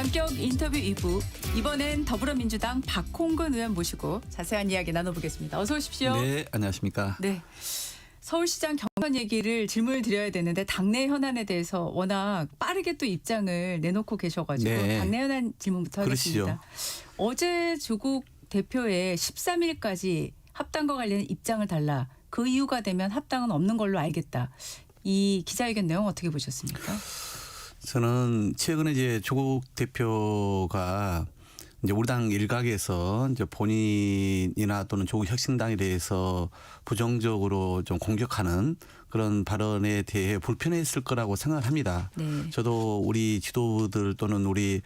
전격 인터뷰 2부. 이번엔 더불어민주당 박홍근 의원 모시고 자세한 이야기 나눠보겠습니다. 어서 오십시오. 네, 안녕하십니까. 네. 서울시장 경선 얘기를 질문을 드려야 되는데 당내 현안에 대해서 워낙 빠르게 또 입장을 내놓고 계셔가지고 네. 당내 현안 질문부터 하겠습니다. 그러시죠. 어제 조국 대표의 13일까지 합당과 관련 입장을 달라. 그 이유가 되면 합당은 없는 걸로 알겠다. 이 기자회견 내용 어떻게 보셨습니까? 저는 최근에 이제 조국 대표가 이제 우리 당 일각에서 이제 본인이나 또는 조국 혁신당에 대해서 부정적으로 좀 공격하는 그런 발언에 대해 불편했을 거라고 생각을 합니다. 네. 저도 우리 지도부들 또는 우리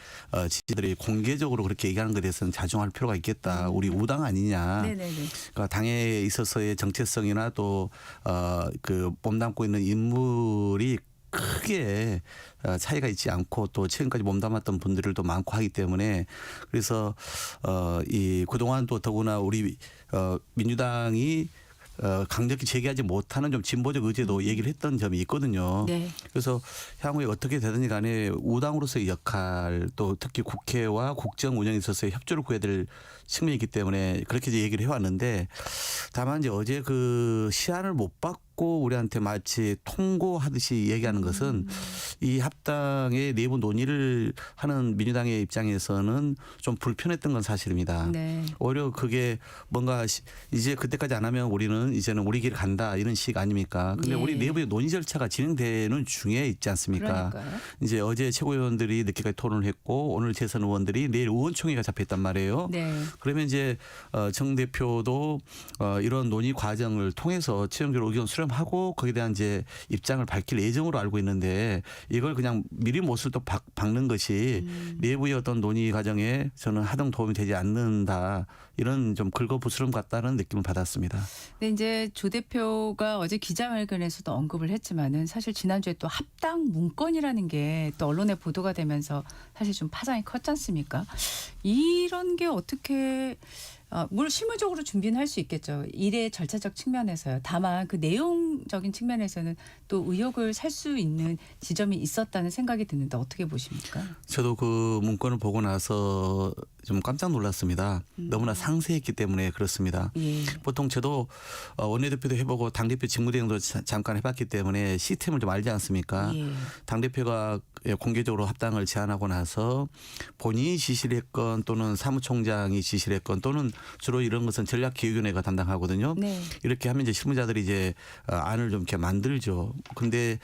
지지들이 공개적으로 그렇게 얘기하는 것에 대해서는 자중할 필요가 있겠다. 우리 우당 아니냐. 네네네. 그러니까 당에 있어서의 정체성이나 또 그 몸담고 있는 인물이 크게 차이가 있지 않고 또 최근까지 몸담았던 분들도 많고 하기 때문에 그래서 이 그동안 또 더구나 우리 민주당이 강력히 제기하지 못하는 좀 진보적 의제도 얘기를 했던 점이 있거든요. 네. 그래서 향후에 어떻게 되든지 간에 우당으로서의 역할 또 특히 국회와 국정 운영에 있어서의 협조를 구해야 될 측면이 있기 때문에 그렇게 이제 얘기를 해왔는데 다만 이제 어제 그 시안을 못 받고 우리한테 마치 통고하듯이 얘기하는 것은 이 합당의 내부 논의를 하는 민주당의 입장에서는 좀 불편했던 건 사실입니다. 네. 오히려 그게 뭔가 이제 그때까지 안 하면 우리는 이제는 우리 길 간다 이런 식 아닙니까? 근데 예. 우리 내부의 논의 절차가 진행되는 중에 있지 않습니까? 그러니까요. 이제 어제 최고위원들이 늦게까지 토론을 했고 오늘 재선 의원들이 내일 의원총회가 잡혔단 말이에요. 네. 그러면 이제 정 대표도 이런 논의 과정을 통해서 최종적으로 의견 수렴하고 거기에 대한 이제 입장을 밝힐 예정으로 알고 있는데 이걸 그냥 미리 못을 또 박는 것이 내부의 어떤 논의 과정에 저는 하등 도움이 되지 않는다 이런 좀 긁어부스럼 같다는 느낌을 받았습니다. 근데 이제 조 대표가 어제 기자회견에서도 언급을 했지만은 사실 지난주에 또 합당 문건이라는 게 또 언론에 보도가 되면서 사실 좀 파장이 컸지 않습니까? 이런 게 어떻게 물론 실무적으로 준비는 할 수 있겠죠. 일의 절차적 측면에서요. 다만 그 내용적인 측면에서는 또 의혹을 살 수 있는 지점이 있었다는 생각이 드는데 어떻게 보십니까? 저도 그 문건을 보고 나서 좀 깜짝 놀랐습니다. 너무나 상세했기 때문에 그렇습니다. 예. 보통 저도 원내대표도 해보고 당대표 직무대행도 잠깐 해봤기 때문에 시스템을 좀 알지 않습니까? 예. 당대표가 공개적으로 합당을 제안하고 나서 본인이 지시를 했건 또는 사무총장이 지시를 했건 또는 주로 이런 것은 전략기획위원회가 담당하거든요. 네. 이렇게 하면 이제 실무자들이 이제 안을 좀 이렇게 만들죠. 근데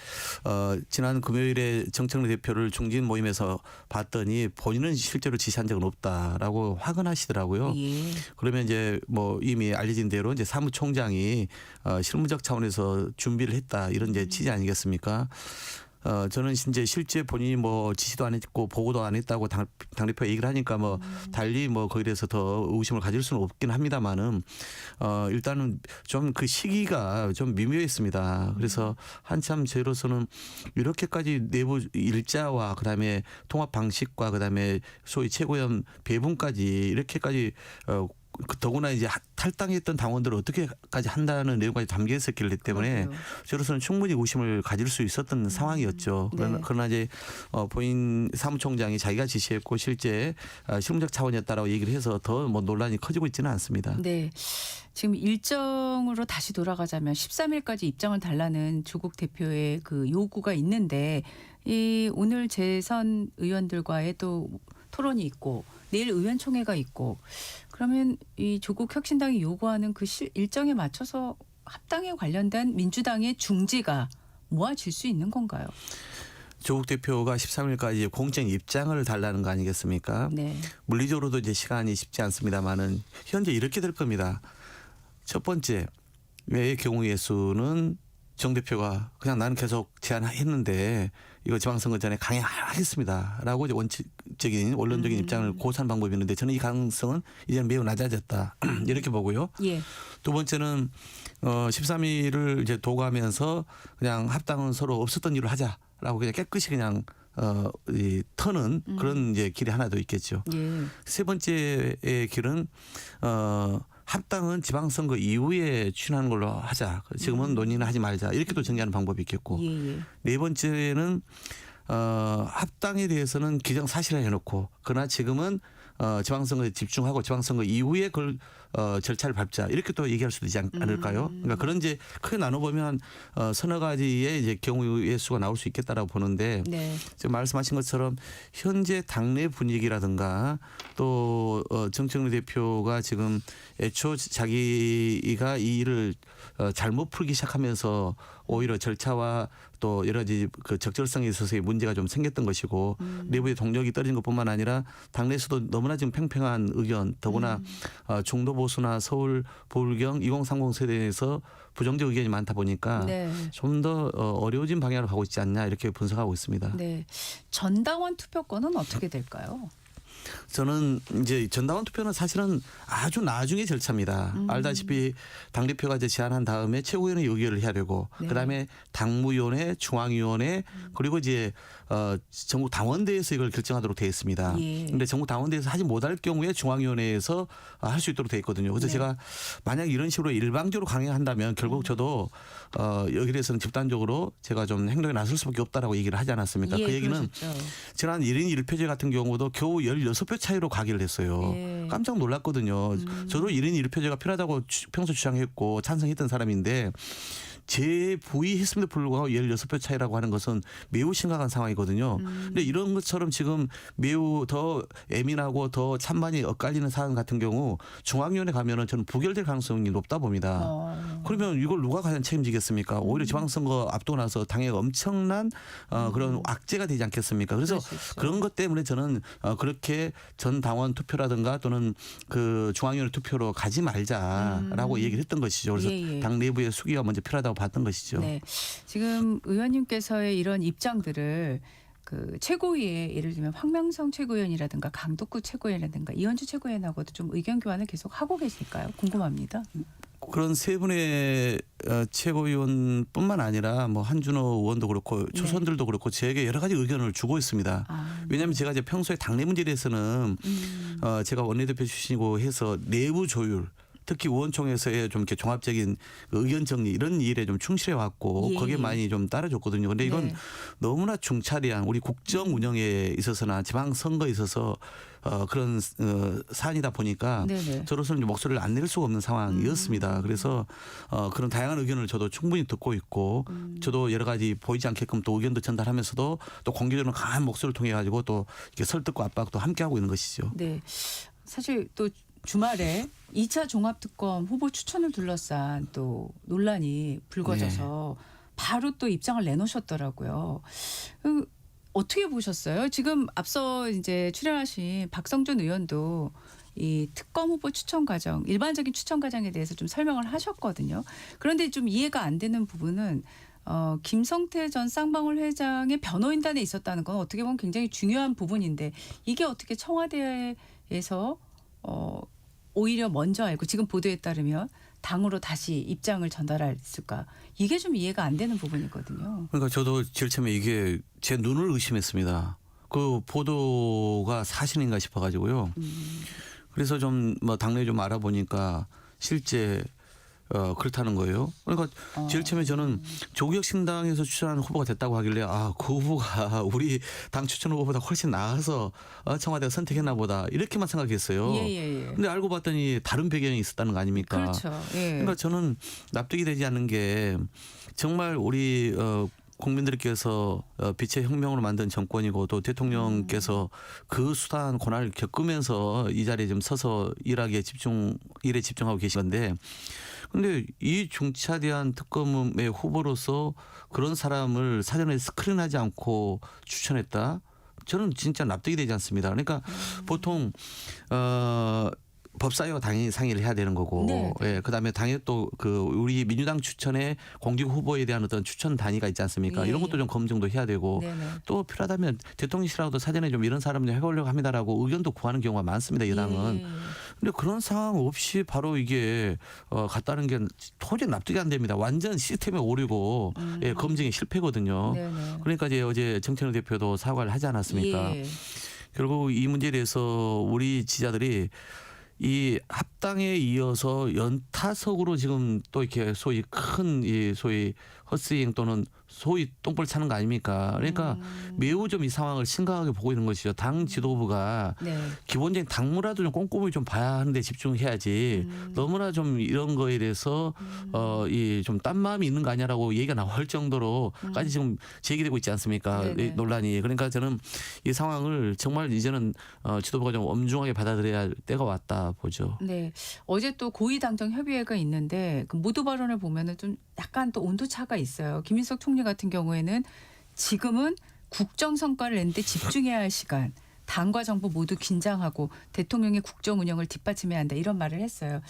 지난 금요일에 정청래 대표를 중진 모임에서 봤더니 본인은 실제로 지시한 적은 없다라고 화근하시더라고요. 예. 그러면 이제 뭐 이미 알려진 대로 이제 사무총장이 실무적 차원에서 준비를 했다 이런 이제 취지 아니겠습니까? 저는 이제 실제 본인이 뭐 지시도 안 했고 보고도 안 했다고 당대표가 얘기를 하니까 뭐 달리 뭐 거기에 대해서 더 의심을 가질 수는 없긴 합니다만은 일단은 좀 그 시기가 좀 미묘했습니다. 그래서 한참 저로서는 이렇게까지 내부 일자와 그다음에 통합 방식과 그다음에 소위 최고위원 배분까지 이렇게까지 더구나 이제 탈당했던 당원들을 어떻게까지 한다는 내용까지 담겨 있었기 때문에 그러게요. 저로서는 충분히 의심을 가질 수 있었던 상황이었죠. 네. 그러나 이제 본인 사무총장이 자기가 지시했고 실제 실무적 차원이었다라고 얘기를 해서 더 뭐 논란이 커지고 있지는 않습니다. 네. 지금 일정으로 다시 돌아가자면 13일까지 입장을 달라는 조국 대표의 그 요구가 있는데 이 오늘 재선 의원들과의 또 토론이 있고 내일 의원총회가 있고 그러면 이 조국 혁신당이 요구하는 그 일정에 맞춰서 합당에 관련된 민주당의 중지가 모아질 수 있는 건가요? 조국 대표가 13일까지 공적 입장을 달라는 거 아니겠습니까? 네. 물리적으로도 이제 시간이 쉽지 않습니다만은 현재 이렇게 될 겁니다. 첫 번째, 의 경우의 수는 정 대표가 그냥 나는 계속 제안했는데 이거 지방선거 전에 강행하겠습니다라고 이제 원칙적인 원론적인 입장을 고수한 방법이 있는데 저는 이 가능성은 이제는 매우 낮아졌다 이렇게 보고요. 예. 두 번째는 13일을 이제 도구하면서 그냥 합당은 서로 없었던 일을 하자라고 그냥 깨끗이 그냥 터는 그런 이제 길이 하나 더 있겠죠. 예. 세 번째의 길은 합당은 지방선거 이후에 추진하는 걸로 하자. 지금은 논의는 하지 말자. 이렇게 또 정리하는 방법이 있겠고. 예. 네 번째는 합당에 대해서는 기정사실화 해놓고 그러나 지금은 지방선거에 집중하고 지방선거 이후에 그걸 절차를 밟자 이렇게 또 얘기할 수도 있지 않을까요? 그러니까 그런 이제 크게 나눠보면 서너 가지의 이제 경우의 수가 나올 수 있겠다라고 보는데 네. 지금 말씀하신 것처럼 현재 당내 분위기라든가 또 정청래 대표가 지금 애초 자기가 이 일을 잘못 풀기 시작하면서 오히려 절차와 또 여러 가지 그 적절성에 있어서의 문제가 좀 생겼던 것이고 내부의 동력이 떨어진 것뿐만 아니라 당내에서도 너무나 지금 팽팽한 의견 더구나 중도 보수나 서울 보울경 2030 세대에서 부정적 의견이 많다 보니까 네. 좀 더 어려워진 방향으로 가고 있지 않냐 이렇게 분석하고 있습니다. 네. 전당원 투표권은 어떻게 될까요? 저는 이제 전당원 투표는 사실은 아주 나중에 절차입니다. 알다시피 당대표가 이제 제안한 다음에 최고위원회 의결을 해야 되고 네. 그다음에 당무위원회, 중앙위원회 그리고 이제 전국 당원대회에서 이걸 결정하도록 되어 있습니다. 그런데 예. 전국 당원대회에서 하지 못할 경우에 중앙위원회에서 할 수 있도록 되어 있거든요. 그래서 네. 제가 만약 이런 식으로 일방적으로 강행한다면 결국 저도 여기에 대해서는 집단적으로 제가 좀 행동에 나설 수밖에 없다라고 얘기를 하지 않았습니까? 예, 그 얘기는 그러셨죠. 지난 1인 1표제 같은 경우도 겨우 16표 차이로 가기를 했어요. 예. 깜짝 놀랐거든요. 저도 1인 1표제가 필요하다고 평소 주장했고 찬성했던 사람인데 제 부의했음에도 불구하고 16표 차이라고 하는 것은 매우 심각한 상황이거든요. 근데 이런 것처럼 지금 매우 더 예민하고 더 찬반이 엇갈리는 사안 같은 경우 중앙위원회 가면은 저는 부결될 가능성이 높다 봅니다. 그러면 이걸 누가 과연 책임지겠습니까? 오히려 지방선거 앞두고 나서 당에 엄청난 그런 악재가 되지 않겠습니까? 그래서 그럴 수 있죠. 그런 것 때문에 저는 그렇게 전 당원 투표라든가 또는 그 중앙위원회 투표로 가지 말자라고 얘기를 했던 것이죠. 그래서 예, 예. 당 내부의 수기가 먼저 필요하다고 봤던 것이죠. 네. 지금 의원님께서의 이런 입장들을 그 최고위에 예를 들면 황명성 최고위원이라든가 강덕구 최고위원이라든가 이현주 최고위원하고도 좀 의견 교환을 계속 하고 계실까요? 궁금합니다. 그런 세 분의 최고위원뿐만 아니라 뭐 한준호 의원도 그렇고 초선들도 그렇고 제게 여러 가지 의견을 주고 있습니다. 왜냐하면 제가 이제 평소에 당내 문제에 대해서는 제가 원내대표 출신이고 해서 내부 조율 특히 의원총회에서의 좀 이렇게 종합적인 의견 정리 이런 일에 좀 충실해 왔고 예. 거기에 많이 좀 따라줬거든요. 그런데 이건 네. 너무나 중차대한 우리 국정 운영에 있어서나 지방 선거에 있어서 그런 사안이다 보니까 네네. 저로서는 목소리를 안 낼 수가 없는 상황이었습니다. 그래서 그런 다양한 의견을 저도 충분히 듣고 있고 저도 여러 가지 보이지 않게끔 또 의견도 전달하면서도 또 공개적으로 강한 목소리를 통해 가지고 또 이렇게 설득과 압박도 함께 하고 있는 것이죠. 네. 사실 또 주말에 2차 종합특검 후보 추천을 둘러싼 또 논란이 불거져서 바로 또 입장을 내놓으셨더라고요. 어떻게 보셨어요? 지금 앞서 이제 출연하신 박성준 의원도 이 특검 후보 추천 과정, 일반적인 추천 과정에 대해서 좀 설명을 하셨거든요. 그런데 좀 이해가 안 되는 부분은 김성태 전 쌍방울 회장의 변호인단에 있었다는 건 어떻게 보면 굉장히 중요한 부분인데 이게 어떻게 청와대에서 오히려 먼저 알고 지금 보도에 따르면 당으로 다시 입장을 전달했을까? 이게 좀 이해가 안 되는 부분이거든요. 그러니까 저도 제일 처음에 이게 제 눈을 의심했습니다. 그 보도가 사실인가 싶어가지고요. 그래서 좀 뭐 당내 좀 알아보니까 실제 그렇다는 거예요. 그러니까 제일 처음에 저는 조국혁신당에서 추천하는 후보가 됐다고 하길래 그 후보가 우리 당 추천 후보보다 훨씬 나아서 청와대가 선택했나 보다 이렇게만 생각했어요. 예. 근데 알고 봤더니 다른 배경이 있었다는 거 아닙니까? 그렇죠. 예. 그러니까 저는 납득이 되지 않는 게 정말 우리 국민들께서 빛의 혁명으로 만든 정권이고 또 대통령께서 그 수단 고난을 겪으면서 이 자리에 좀 서서 일에 집중하고 계신 건데 근데 이 중차대한 특검의 후보로서 그런 사람을 사전에 스크린하지 않고 추천했다? 저는 진짜 납득이 되지 않습니다. 그러니까 보통 법사위와 당연히 상의를 해야 되는 거고, 네. 예, 그다음에 당연히 또 그 우리 민주당 추천의 공직 후보에 대한 어떤 추천 단위가 있지 않습니까? 예. 이런 것도 좀 검증도 해야 되고, 네네. 또 필요하다면 대통령실하고도 사전에 좀 이런 사람 좀 해보려고 합니다라고 의견도 구하는 경우가 많습니다. 여당은. 예. 근데 그런 상황 없이 바로 이게 갔다는 게 도저히 납득이 안 됩니다. 완전 시스템에 오류고 예, 검증이 실패거든요. 네네. 그러니까 이제 어제 정청래 대표도 사과를 하지 않았습니까? 예. 결국 이 문제에 대해서 우리 지지자들이 이 합당에 이어서 연타석으로 지금 또 이렇게 소위 큰 이 소위 헛스윙 또는 소위 똥볼 차는 거 아닙니까? 그러니까 매우 좀 이 상황을 심각하게 보고 있는 것이죠. 당 지도부가 네. 기본적인 당무라도 좀 꼼꼼히 좀 봐야 하는데 집중해야지 너무나 좀 이런 거에 대해서 이 좀 딴 마음이 있는 거 아니냐라고 얘기가 나올 정도로까지 지금 제기되고 있지 않습니까? 네네. 이 논란이. 그러니까 저는 이 상황을 정말 이제는 지도부가 좀 엄중하게 받아들여야 할 때가 왔다 보죠. 네. 어제 또 고위당정 협의회가 있는데 그 모두 발언을 보면은 좀 약간 또 온도 차가 있어요. 김인석 총리 같은 경우에는 지금은 국정 성과를 내는데 집중해야 할 시간. 당과 정부 모두 긴장하고 대통령의 국정 운영을 뒷받침해야 한다 이런 말을 했어요.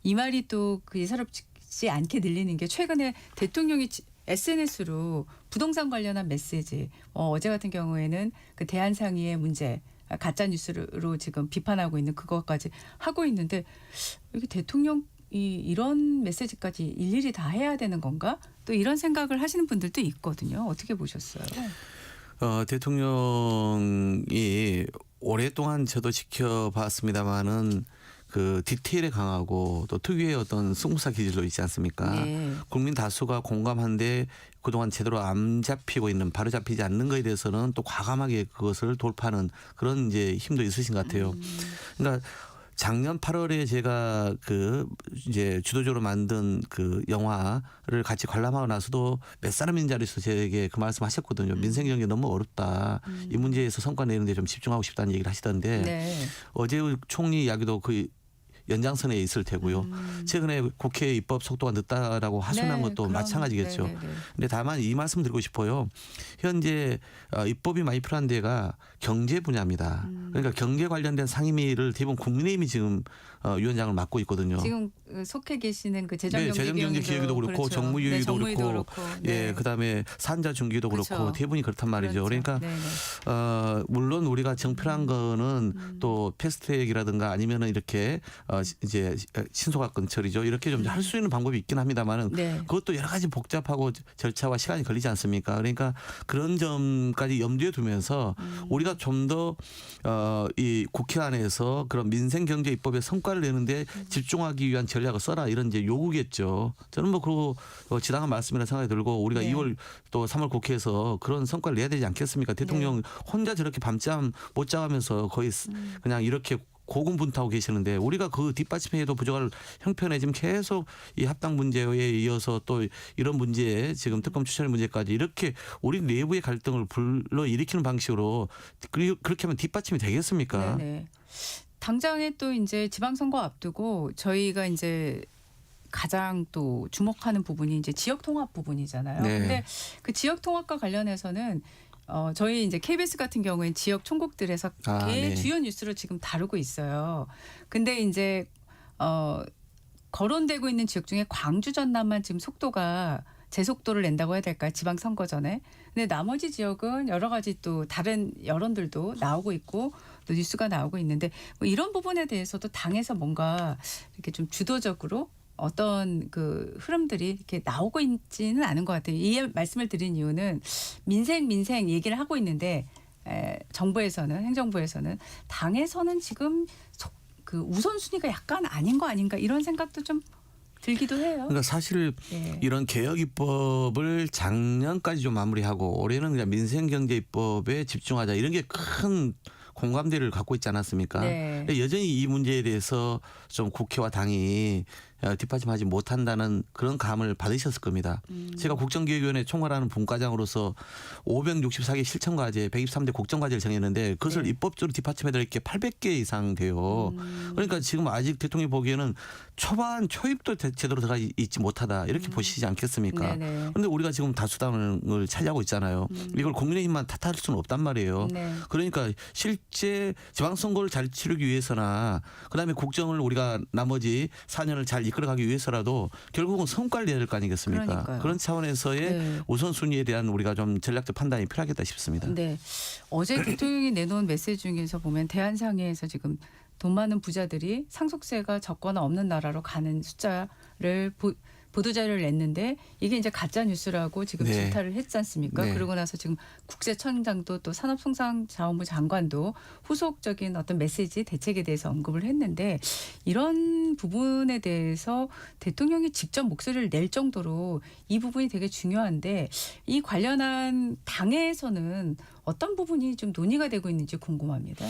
이 말이 또 그 예사롭지 않게 들리는 게 최근에 대통령이 SNS로 부동산 관련한 메시지 어제 같은 경우에는 그 대한상의의 문제 가짜 뉴스로 지금 비판하고 있는 그것까지 하고 있는데 이게 대통령이 이런 메시지까지 일일이 다 해야 되는 건가? 또 이런 생각을 하시는 분들도 있거든요. 어떻게 보셨어요? 대통령이 오랫동안 저도 지켜봤습니다마는 그 디테일에 강하고 또 특유의 어떤 승부사 기질도 있지 않습니까? 네. 국민 다수가 공감한데 그동안 제대로 안 잡히고 있는 바로 잡히지 않는 거에 대해서는 또 과감하게 그것을 돌파하는 그런 이제 힘도 있으신 것 같아요. 그러니까 작년 8월에 제가 그 이제 주도적으로 만든 그 영화를 같이 관람하고 나서도 몇 사람인 자리에서 제게 그 말씀하셨거든요. 민생 경제 너무 어렵다. 이 문제에서 성과 내는데 좀 집중하고 싶다는 얘기를 하시던데 네. 어제 총리 이야기도 그 연장선에 있을 테고요. 최근에 국회 입법 속도가 늦다라고 하소연한 네, 것도 그럼, 마찬가지겠죠. 네네네. 근데 다만 이 말씀 드리고 싶어요. 현재 입법이 많이 필요한 데가 경제 분야입니다. 그러니까 경제 관련된 상임위를 대부분 국민의힘이 지금 위원장을 맡고 있거든요. 지금 속해 계시는 그 네, 재정경제기획위도 그렇고 정무위도 그렇고 네. 예, 그다음에 산자중기도 그렇고 그렇죠. 대부분이 그렇단 말이죠. 그렇죠. 그러니까 네네. 물론 우리가 정필한 거는 또 패스트트랙이라든가 아니면은 이렇게 이제 신속화건 처리죠. 이렇게 좀 할 수 있는 방법이 있긴 합니다만은 네. 그것도 여러 가지 복잡하고 절차와 시간이 걸리지 않습니까? 그러니까 그런 점까지 염두에 두면서 우리가 좀 더 이 국회 안에서 그런 민생 경제 입법의 성과를 내는데 집중하기 위한 전략을 써라 이런 이제 요구겠죠. 저는 뭐 그거 지당한 말씀이라 생각이 들고 우리가 네. 2월 또 3월 국회에서 그런 성과를 내야 되지 않겠습니까? 대통령 혼자 저렇게 밤잠 못 자가면서 거의 그냥 이렇게 고군분투하고 계시는데 우리가 그 뒷받침해도 부족할 형편에 지금 계속 이 합당 문제에 이어서 또 이런 문제에 지금 특검 추천 문제까지 이렇게 우리 내부의 갈등을 불러일으키는 방식으로 그렇게 하면 뒷받침이 되겠습니까? 네네. 당장에 또 이제 지방선거 앞두고 저희가 이제 가장 또 주목하는 부분이 이제 지역 통합 부분이잖아요. 네. 근데 그 지역 통합과 관련해서는 저희 이제 KBS 같은 경우에는 지역 총국들에서 네. 주요 뉴스로 지금 다루고 있어요. 근데 이제 거론되고 있는 지역 중에 광주 전남만 지금 속도가 제속도를 낸다고 해야 될까요? 지방선거 전에. 근데 나머지 지역은 여러 가지 또 다른 여론들도 나오고 있고 또 뉴스가 나오고 있는데 뭐 이런 부분에 대해서도 당에서 뭔가 이렇게 좀 주도적으로 어떤 그 흐름들이 이렇게 나오고 있지는 않은 것 같아요. 이 말씀을 드린 이유는 민생 얘기를 하고 있는데 정부에서는 행정부에서는 당에서는 지금 그 우선순위가 약간 아닌 거 아닌가 이런 생각도 좀 들기도 해요. 그러니까 사실 예. 이런 개혁 입법을 작년까지 좀 마무리하고 올해는 그냥 민생 경제 입법에 집중하자 이런 게 큰 공감대를 갖고 있지 않았습니까? 네. 여전히 이 문제에 대해서 좀 국회와 당이 뒷받침하지 못한다는 그런 감을 받으셨을 겁니다. 제가 국정기획위원회 총괄하는 분과장으로서 564개 실천과제 123대 국정과제를 정했는데 그것을 네. 입법적으로 뒷받침해 드릴 게 800개 이상 돼요. 그러니까 지금 아직 대통령이 보기에는 초반 초입도 제대로 들어가 있지 못하다 이렇게 보시지 않겠습니까? 네네. 그런데 우리가 지금 다수당을 차지하고 있잖아요. 이걸 국민의힘만 탓할 수는 없단 말이에요. 네. 그러니까 실제 지방선거를 잘 치르기 위해서나 그다음에 국정을 우리가 나머지 4년을 잘 이끌어가기 위해서라도 결국은 성과를 내야 될 거 아니겠습니까? 그러니까요. 그런 차원에서의 네. 우선순위에 대한 우리가 좀 전략적 판단이 필요하겠다 싶습니다. 네. 어제 대통령이 내놓은 메시지 중에서 보면 대한상해에서 지금 돈 많은 부자들이 상속세가 적거나 없는 나라로 가는 숫자를 보도자료를 냈는데 이게 이제 가짜 뉴스라고 지금 네. 질타를 했지 않습니까? 네. 그러고 나서 지금 국세청장도 또 산업통상자원부 장관도 후속적인 어떤 메시지 대책에 대해서 언급을 했는데 이런 부분에 대해서 대통령이 직접 목소리를 낼 정도로 이 부분이 되게 중요한데 이 관련한 당에서는 어떤 부분이 좀 논의가 되고 있는지 궁금합니다.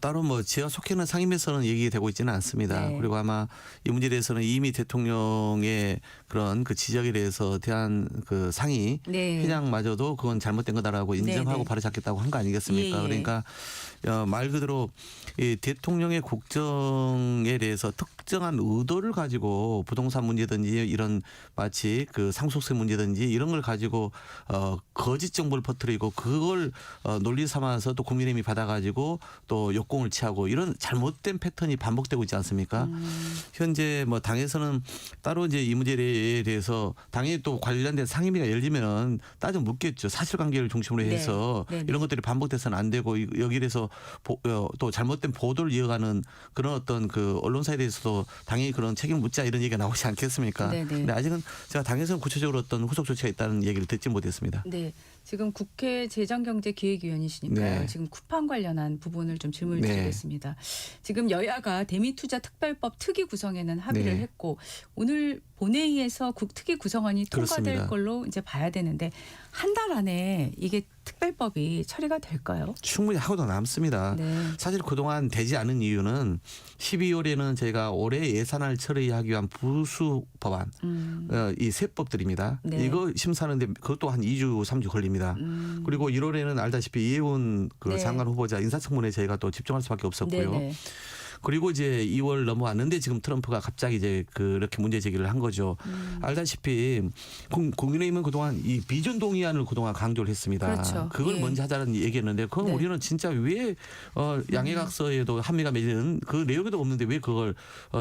따로 뭐 제가 속해 있는 상임에서는 얘기되고 있지는 않습니다. 네. 그리고 아마 이 문제에 대해서는 이미 대통령의 그런 그 지적에 대한 그 상의 네. 회장마저도 그건 잘못된 거다라고 인정하고 네. 바로잡겠다고 한 거 아니겠습니까? 예, 예. 그러니까 말 그대로 이 대통령의 국정에 대해서 특정한 의도를 가지고 부동산 문제든지 이런 마치 그 상속세 문제든지 이런 걸 가지고 거짓 정보를 퍼뜨리고 그걸 논리 삼아서 또 국민의힘이 받아가지고 또 역공을 취하고 이런 잘못된 패턴이 반복되고 있지 않습니까? 현재 뭐 당에서는 따로 이제 이 문제에 대해서 당연히 또 관련된 상임위가 열리면은 따져 묻겠죠. 사실관계를 중심으로 네. 해서 네네. 이런 것들이 반복돼서는 안 되고 여기에 대해서 또 잘못된 보도를 이어가는 그런 어떤 그 언론사에 대해서도 당연히 그런 책임을 묻자 이런 얘기가 나오지 않겠습니까? 네네. 근데 아직은 제가 당에서는 구체적으로 어떤 후속 조치가 있다는 얘기를 듣지 못했습니다. 네. 지금 국회 재정경제기획위원이시니까요. 네. 지금 쿠팡 관련한 부분을 좀 질문을 네. 드리겠습니다. 지금 여야가 대미투자특별법 특위 구성에는 합의를 네. 했고 오늘 본회의에서 특위 구성안이 통과될 그렇습니다. 걸로 이제 봐야 되는데 한 달 안에 이게 특별법이 처리가 될까요? 충분히 하고도 남습니다. 네. 사실 그동안 되지 않은 이유는 12월에는 저희가 올해 예산을 처리하기 위한 부수 법안 이 세법들입니다. 네. 이거 심사하는데 그것도 한 2주 3주 걸립니다. 그리고 1월에는 알다시피 이혜훈 그 네. 장관 후보자 인사청문회 저희가 또 집중할 수밖에 없었고요. 네네. 그리고 이제 2월 넘어왔는데 지금 트럼프가 갑자기 이제 그렇게 문제 제기를 한 거죠. 알다시피 국민의힘은 그동안 이 비준 동의안을 그동안 강조를 했습니다. 그렇죠. 그걸 예. 먼저 하자는 얘기했는데 그건 네. 우리는 진짜 왜 양해각서에도 한미가 맺은 그 내용에도 없는데 왜 그걸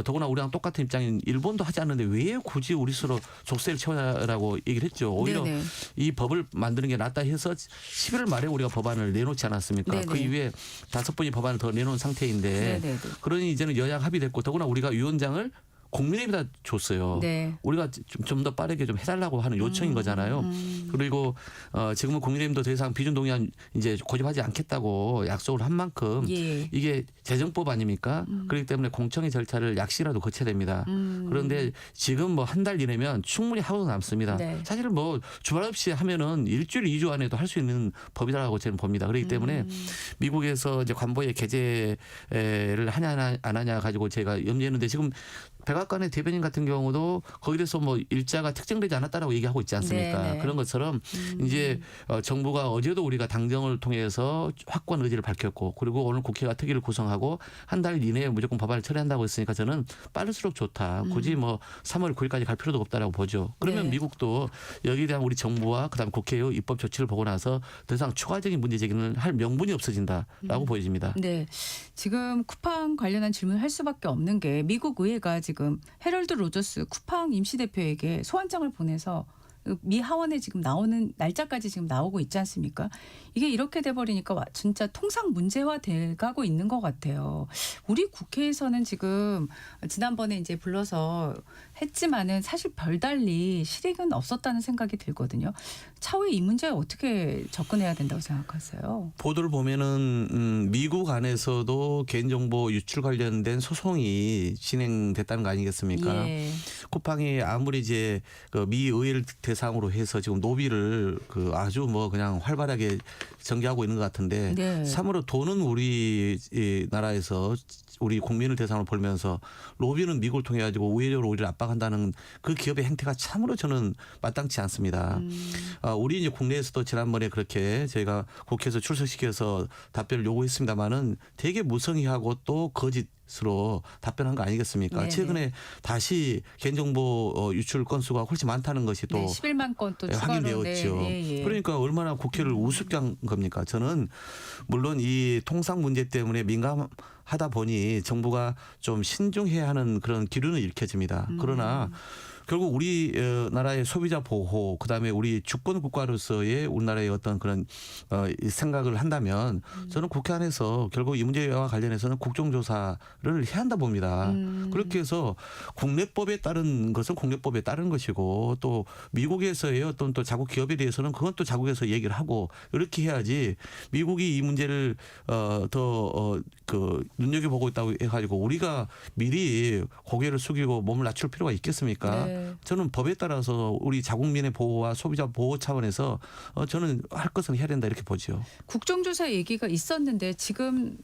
더구나 우리랑 똑같은 입장인 일본도 하지 않는데 왜 굳이 우리 스스로 족쇄를 채워라고 얘기를 했죠. 오히려 네네. 이 법을 만드는 게 낫다 해서 11월 말에 우리가 법안을 내놓지 않았습니까? 네네. 그 이후에 5번의 법안을 더 내놓은 상태인데 네네네. 그러니 이제는 여야 합의됐고 더구나 우리가 위원장을 국민의힘에다 줬어요. 네. 우리가 좀 더 빠르게 좀 해달라고 하는 요청인 거잖아요. 그리고 지금은 국민의힘도 더 이상 비준 동의안 이제 고집하지 않겠다고 약속을 한 만큼 예. 이게 재정법 아닙니까? 그렇기 때문에 공청회 절차를 약시라도 거쳐야 됩니다. 그런데 지금 뭐 한 달 이내면 충분히 하고도 남습니다. 네. 사실은 뭐 주말 없이 하면은 일주일 2주 안에도 할 수 있는 법이라고 저는 봅니다. 그렇기 때문에 미국에서 이제 관보에 게재를 하냐 안 하냐 가지고 제가 염려했는데 지금 백악관의 대변인 같은 경우도 거기에 대해서 뭐 일자가 특정되지 않았다라고 얘기하고 있지 않습니까? 네네. 그런 것처럼 이제 정부가 어제도 우리가 당정을 통해서 확고한 의지를 밝혔고 그리고 오늘 국회가 특위를 구성하고 한 달 이내에 무조건 법안을 처리한다고 했으니까 저는 빠를수록 좋다. 굳이 뭐 3월 9일까지 갈 필요도 없다라고 보죠. 그러면 네. 미국도 여기에 대한 우리 정부와 그다음 국회의 입법 조치를 보고 나서 더 이상 추가적인 문제 제기는 할 명분이 없어진다라고 보여집니다. 네. 지금 쿠팡 관련한 질문을 할 수밖에 없는 게 미국 의회가 지금 헤럴드 로저스 쿠팡 임시대표에게 소환장을 보내서 미 하원에 지금 나오는 날짜까지 지금 나오고 있지 않습니까? 이게 이렇게 돼버리니까 진짜 통상 문제화 돼가고 있는 것 같아요. 우리 국회에서는 지금 지난번에 이제 불러서 했지만은 사실 별달리 실익은 없었다는 생각이 들거든요. 차후에 이 문제에 어떻게 접근해야 된다고 생각하세요? 보도를 보면은 미국 안에서도 개인정보 유출 관련된 소송이 진행됐다는 거 아니겠습니까? 예. 쿠팡이 아무리 이제 그 미 의회를 대상으로 해서 지금 노비를 그 아주 뭐 그냥 활발하게 전개하고 있는 것 같은데 네. 3으로 돈은 우리 이 나라에서 우리 국민을 대상으로 벌면서 로비는 미국을 통해 가지고 우회적으로 우리를 압박한다는 그 기업의 행태가 참으로 저는 마땅치 않습니다. 우리 이제 국내에서도 지난번에 그렇게 저희가 국회에서 출석시켜서 답변을 요구했습니다마는 되게 무성의하고 또 거짓으로 답변한 거 아니겠습니까? 네네. 최근에 다시 개인정보 유출 건수가 훨씬 많다는 것이 또 네, 11만 건 또 추가로 확인되었죠. 네, 예. 그러니까 얼마나 국회를 우습게 한 겁니까? 저는 물론 이 통상 문제 때문에 민감하다 보니 정부가 좀 신중해야 하는 그런 기류는 읽혀집니다. 그러나 결국 우리 나라의 소비자 보호, 그다음에 우리 주권 국가로서의 우리나라의 어떤 그런 이 생각을 한다면 저는 국회 안에서 결국 이 문제와 관련해서는 국정조사를 해야 한다 봅니다. 그렇게 해서 국내법에 따른 것은 국내법에 따른 것이고 또 미국에서의 어떤 또 자국 기업에 대해서는 그건 또 자국에서 얘기를 하고 이렇게 해야지 미국이 이 문제를 그 눈여겨보고 있다고 해가지고 우리가 미리 고개를 숙이고 몸을 낮출 필요가 있겠습니까? 네. 저는 법에 따라서 우리 자국민의 보호와 소비자 보호 차원에서 저는 할 것은 해야 된다 이렇게 보죠. 국정조사 얘기가 있었는데 지금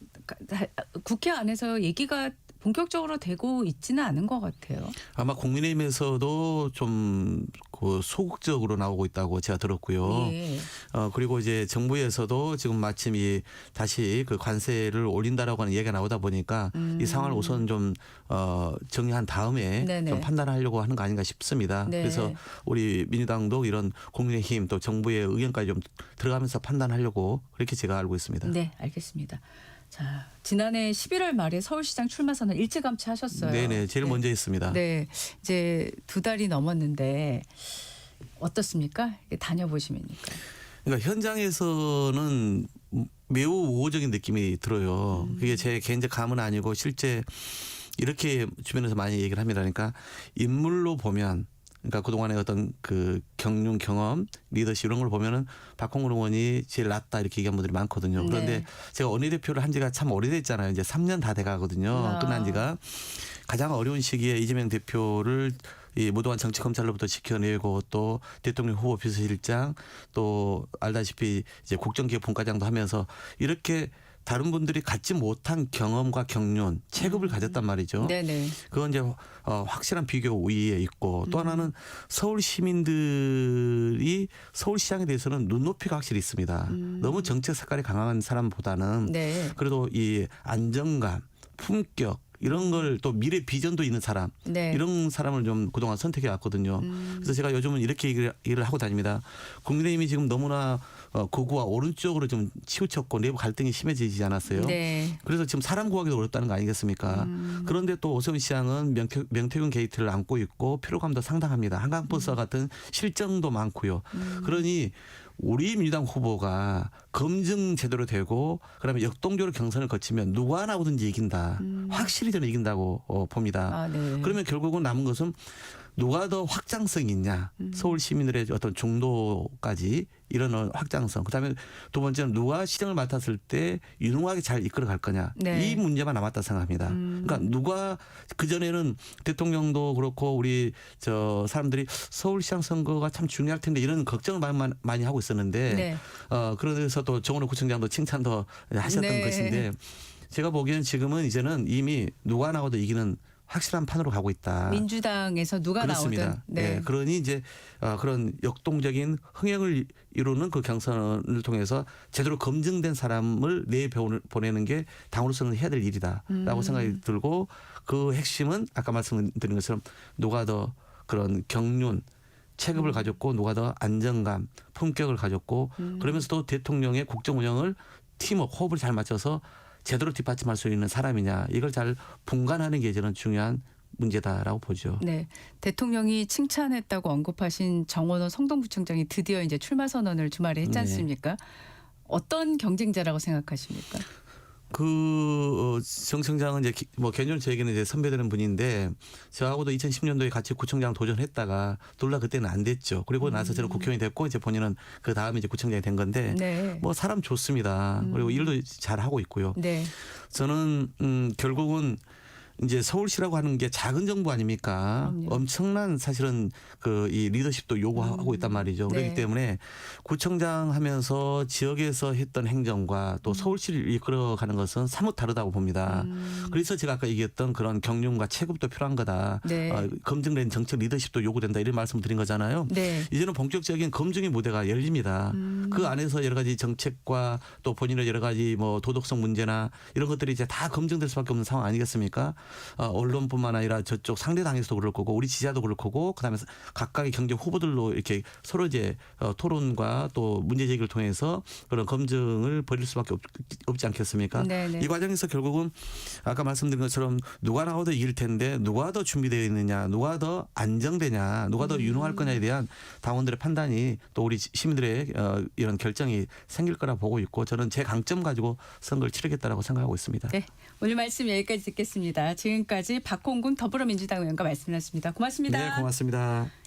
국회 안에서 얘기가 본격적으로 되고 있지는 않은 것 같아요. 아마 국민의힘에서도 좀 그 소극적으로 나오고 있다고 제가 들었고요. 예. 그리고 이제 정부에서도 지금 마침 이 다시 그 관세를 올린다라고 하는 얘기가 나오다 보니까 이 상황을 우선 좀 정리한 다음에 네네. 좀 판단하려고 하는 거 아닌가 싶습니다. 네. 그래서 우리 민주당도 이런 국민의힘 또 정부의 의견까지 좀 들어가면서 판단하려고 그렇게 제가 알고 있습니다. 네, 알겠습니다. 자, 지난해 11월 말에 서울시장 출마 선언 일찌감치 하셨어요. 네네, 제일 먼저 했습니다. 네, 이제 2달이 넘었는데 어떻습니까? 다녀보시면니까. 그러니까 현장에서는 매우 우호적인 느낌이 들어요. 그게 제 개인적 감은 아니고 실제 이렇게 주변에서 많이 얘기를 합니다. 그러니까 인물로 보면 그러니까 그동안의 어떤 그 경륜 경험 리더십 이런 걸 보면은 박홍근 의원이 제일 낫다 이렇게 얘기한 분들이 많거든요. 그런데 네. 제가 원내대표를 한 지가 참 오래됐잖아요. 이제 3년 다 돼가거든요. 끝난 지가. 가장 어려운 시기에 이재명 대표를 이 무도한 정치 검찰로부터 지켜내고 또 대통령 후보 비서실장 또 알다시피 이제 국정기획본과장도 하면서 이렇게 다른 분들이 갖지 못한 경험과 경륜, 체급을 가졌단 말이죠. 네네. 그건 이제 확실한 비교 우위에 있고 또 하나는 서울 시민들이 서울시장에 대해서는 눈높이가 확실히 있습니다. 너무 정책 색깔이 강한 사람보다는 네. 그래도 이 안정감, 품격 이런 걸 또 미래 비전도 있는 사람 네. 이런 사람을 좀 그동안 선택해 왔거든요. 그래서 제가 요즘은 이렇게 얘기를 하고 다닙니다. 국민의힘이 지금 너무나 극우와 오른쪽으로 좀 치우쳤고 내부 갈등이 심해지지 않았어요. 네. 그래서 지금 사람 구하기도 어렵다는 거 아니겠습니까? 그런데 또 오세훈 시장은 명태균 게이트를 안고 있고 피로감도 상당합니다. 한강버스와 같은 실정도 많고요. 그러니 우리 민주당 후보가 검증 제대로 되고 그다음에 역동적으로 경선을 거치면 누가 나오든지 이긴다. 확실히 저는 이긴다고 봅니다. 아, 네. 그러면 결국은 남은 것은 누가 더 확장성이 있냐. 서울 시민들의 어떤 중도까지 이런 확장성. 그다음에 두 번째는 누가 시정을 맡았을 때 유능하게 잘 이끌어 갈 거냐. 네. 이 문제만 남았다 생각합니다. 그러니까 누가 그전에는 대통령도 그렇고 우리 저 사람들이 서울시장 선거가 참 중요할 텐데 이런 걱정을 많이 하고 있었는데 네. 그래서 또 정원호 구청장도 칭찬도 하셨던 네. 것인데 제가 보기에는 지금은 이제는 이미 누가 나와도 이기는 확실한 판으로 가고 있다. 민주당에서 누가 그렇습니다. 나오든. 네. 그러니 이제 그런 역동적인 흥행을 이루는 그 경선을 통해서 제대로 검증된 사람을 내보내는 게 당으로서는 해야 될 일이다라고 생각이 들고 그 핵심은 아까 말씀드린 것처럼 누가 더 그런 경륜 체급을 가졌고 누가 더 안정감 품격을 가졌고 그러면서도 대통령의 국정 운영을 팀워크 호흡을 잘 맞춰서 제대로 뒷받침할 수 있는 사람이냐 이걸 잘 분간하는 게 저는 중요한 문제다라고 보죠. 네. 대통령이 칭찬했다고 언급하신 정원호 성동구청장이 드디어 이제 출마 선언을 주말에 했지 않습니까? 어떤 경쟁자라고 생각하십니까? 정 청장은 이제 뭐 개인적으로 저에게는 이제 선배되는 분인데 저하고도 2010년도에 같이 구청장 도전했다가 둘 다 그때는 안 됐죠. 그리고 나서 저는 국회의원이 됐고 이제 본인은 그 다음에 이제 구청장이 된 건데 네. 뭐 사람 좋습니다. 그리고 일도 잘 하고 있고요. 네. 저는 결국은 이제 서울시라고 하는 게 작은 정부 아닙니까? 그럼요. 엄청난 사실은 그 이 리더십도 요구하고 있단 말이죠. 네. 그렇기 때문에 구청장 하면서 지역에서 했던 행정과 또 서울시를 이끌어가는 것은 사뭇 다르다고 봅니다. 그래서 제가 아까 얘기했던 그런 경륜과 체급도 필요한 거다. 네. 검증된 정책 리더십도 요구된다 이런 말씀을 드린 거잖아요. 네. 이제는 본격적인 검증의 무대가 열립니다. 그 안에서 여러 가지 정책과 또 본인의 여러 가지 뭐 도덕성 문제나 이런 것들이 이제 다 검증될 수밖에 없는 상황 아니겠습니까? 언론뿐만 아니라 저쪽 상대 당에서도 그럴 거고 우리 지지자도 그럴 거고 그다음에 각각의 경쟁 후보들로 이렇게 서로 이제 토론과 또 문제 제기를 통해서 그런 검증을 벌일 수밖에 없지 않겠습니까? 네네. 이 과정에서 결국은 아까 말씀드린 것처럼 누가 나와도 이길 텐데 누가 더 준비되어 있느냐, 누가 더 안정되냐, 누가 더 유능할 거냐에 대한 당원들의 판단이 또 우리 시민들의 이런 결정이 생길 거라 보고 있고 저는 제 강점 가지고 선거를 치르겠다라고 생각하고 있습니다. 네. 오늘 말씀 여기까지 듣겠습니다. 지금까지 박홍근 더불어민주당 의원과 말씀 나눴습니다. 고맙습니다. 네, 고맙습니다.